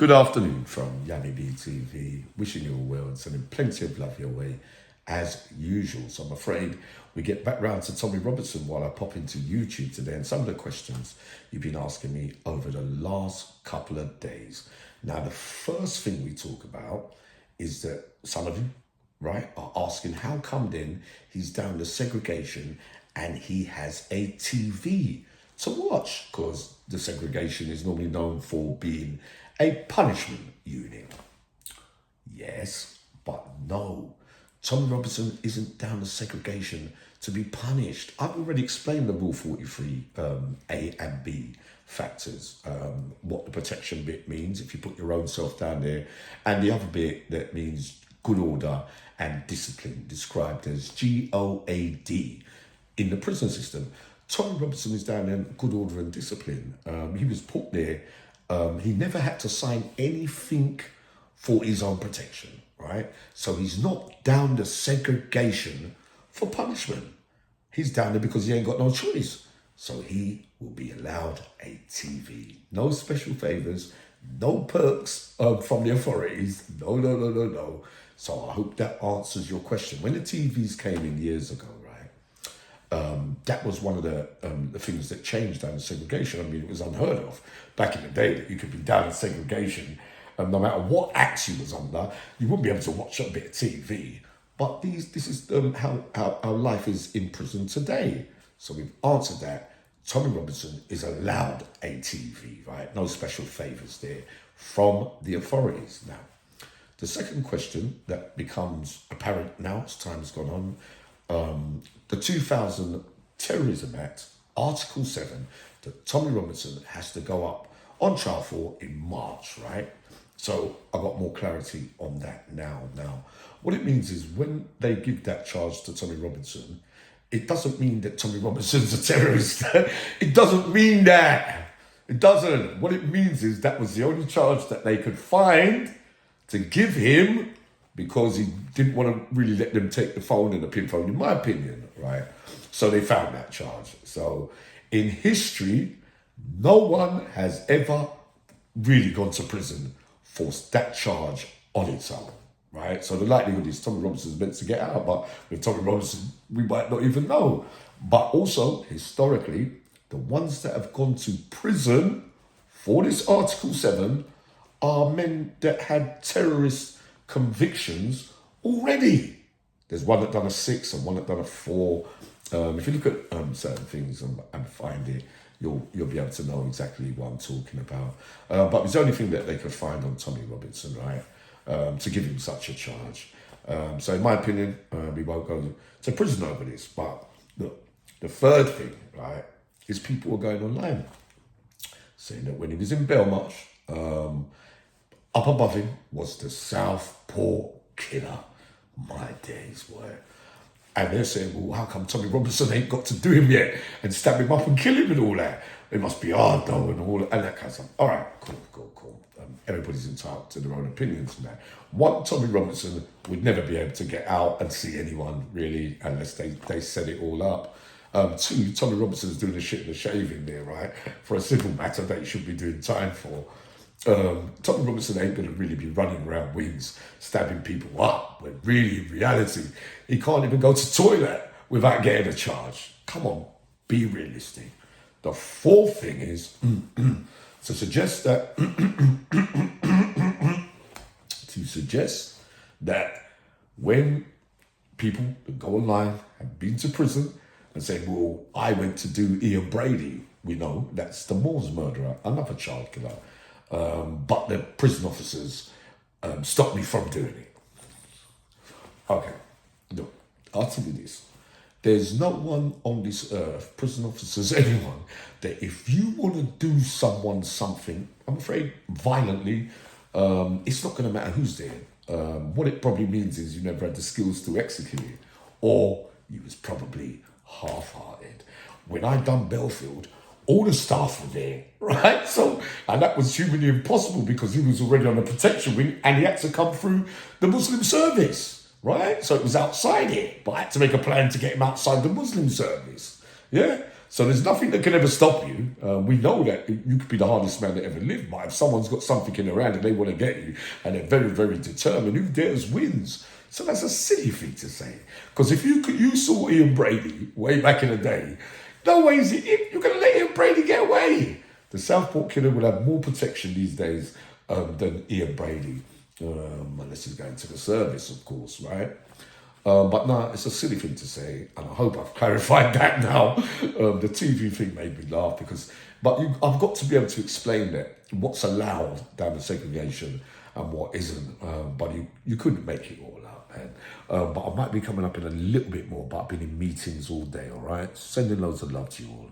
Good afternoon from Yanni BTV. Wishing you all well and sending plenty of love your way as usual. So I'm afraid we get back round to Tommy Robertson while I pop into YouTube today and some of the questions you've been asking me over the last couple of days. Now, the first thing we talk about is that some of you, right, are asking how come then he's down to segregation and he has a TV to watch, because the segregation is normally known for being a punishment unit. Yes, but no. Tommy Robinson isn't down to segregation to be punished. I've already explained the Rule 43 A and B factors, what the protection bit means if you put your own self down there, and the other bit that means good order and discipline, described as GOAD in the prison system. Tommy Robinson is down there, good order and discipline. He was put there. He never had to sign anything for his own protection, right? So he's not down to segregation for punishment. He's down there because he ain't got no choice. So he will be allowed a TV. No special favours, no perks from the authorities. No. So I hope that answers your question. When the TVs came in years ago, that was one of the things that changed down in segregation. I mean, it was unheard of back in the day that you could be down in segregation, no matter what acts you was under, you wouldn't be able to watch a bit of TV. But this is how life is in prison today. So we've answered that. Tommy Robinson is allowed a TV, right? No special favours there from the authorities. Now, the second question that becomes apparent now as time's gone on, the 2000 Terrorism Act, Article 7, that Tommy Robinson has to go up on trial for in March, right? So I got more clarity on that now. Now, what it means is when they give that charge to Tommy Robinson, it doesn't mean that Tommy Robinson's a terrorist. It doesn't mean that. It doesn't. What it means is that was the only charge that they could find to give him, because he didn't want to really let them take the phone and the pin phone, in my opinion, right? So they found that charge. So in history, no one has ever really gone to prison for that charge on its own, right? So the likelihood is Tommy Robinson's meant to get out, but with Tommy Robinson, we might not even know. But also, historically, the ones that have gone to prison for this Article 7 are men that had terrorist convictions already. There's one that done a 6 and one that done a 4. If you look at certain things and find it, you'll be able to know exactly what I'm talking about. But it's the only thing that they could find on Tommy Robinson, right, to give him such a charge. So in my opinion, we won't go to prison over this. But look, the third thing, right, is people are going online saying that when he was in Belmarsh, up above him was the Southport killer. My days, boy. And they're saying, well, how come Tommy Robinson ain't got to do him yet and stab him up and kill him and all that? It must be hard though and all and that kind of stuff. All right, cool. Everybody's entitled to their own opinions on that. One, Tommy Robinson would never be able to get out and see anyone really unless they set it all up. Two, Tommy Robinson's doing the shit and the shaving there, right? For a civil matter that he should be doing time for. Tommy Robinson ain't going to really be running around wings, stabbing people up, when really, in reality, he can't even go to the toilet without getting a charge. Come on, be realistic. The fourth thing is to suggest that when people go online and been to prison and say, well, I went to do Ian Brady, we know that's the Moors murderer, another child killer. But the prison officers stopped me from doing it. Okay, look, I'll tell you this. There's no one on this earth, prison officers, anyone, that if you want to do someone something, I'm afraid violently, it's not going to matter who's there. What it probably means is you never had the skills to execute it, or you was probably half-hearted. When I done Belfield, all the staff were there, right? So, and that was humanly impossible because he was already on the protection wing and he had to come through the Muslim service, right? So it was outside it, but I had to make a plan to get him outside the Muslim service, yeah? So there's nothing that can ever stop you. We know that you could be the hardest man that ever lived, but if someone's got something in their hand and they want to get you, and they're very, very determined, who dares wins. So that's a silly thing to say. Because if you saw Ian Brady way back in the day, no way is it, you're going to let Ian Brady get away. The Southport killer would have more protection these days than Ian Brady. Unless he's going to the service, of course, right? But no, it's a silly thing to say, and I hope I've clarified that now. The TV thing made me laugh I've got to be able to explain that what's allowed down the segregation and what isn't. But you couldn't make it all out, man. But I might be coming up in a little bit more, but I've been in meetings all day, all right? Sending loads of love to you all.